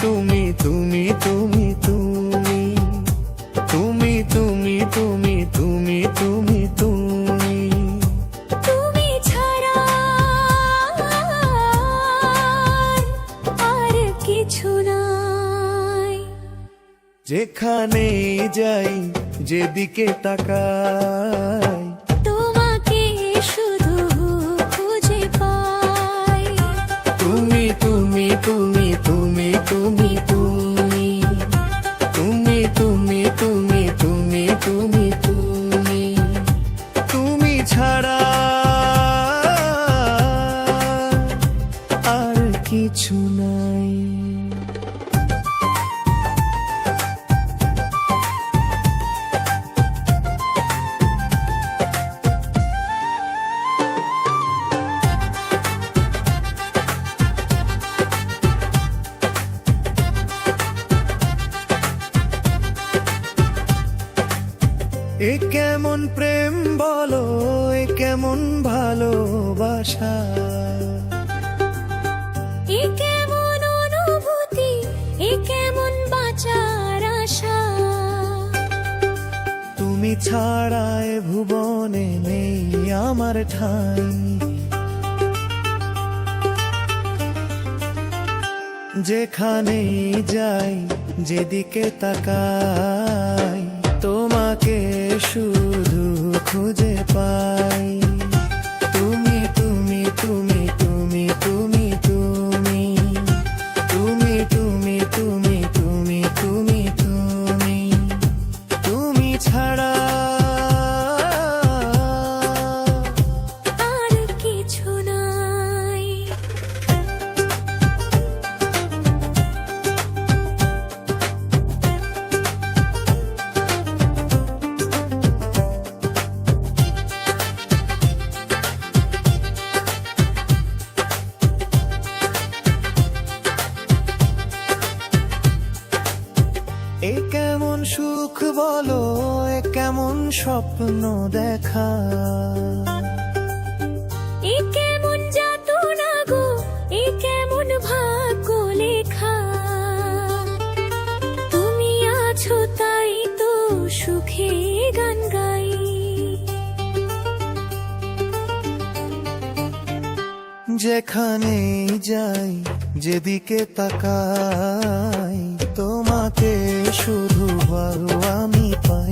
তুমি তুমি তুমি তুমি তুমি তুমি তুমি তুমি তুমি তুমি তুমি ছাড়া আর কিছু নাই। যেখানেই যাই যেদিকে তাকাই তোমাকে শুধু খুঁজে পাই। তুমি তুমি তুমি তুমি তুমি তুমি তুমি তুমি তুমি তুমি তুমি তুমি তুমি ছাড়া আর কিছু নাই। এ কেমন প্রেম বলো, এ কেমন ভালোবাসা, এ কেমন অনুভূতি, এ কেমন বাঁচার আশা। তুমি ছাড়া এ ভুবনে নেই আমার ঠাঁই। যেখানেই যাই যেদিকে তাকাই তোমাকে শুধু খুঁজে পাই। তুমি তুমি তুমি তুমি তুমি তুমি তুমি তুমি তুমি তুমি তুমি তুমি তুমি ছাড়া আর কিছু নাই। এ কেমন সুখ বলো, এ কেমন স্বপ্ন দেখা, এ কেমন যাতনা গো, এ কেমন ভাগ্য লেখা। তুমি আছো তাই তো সুখে গান গাই। যেখানেই যাই যেদিকে তাকাই তোমাকে শুধু ভালো আমি পাই।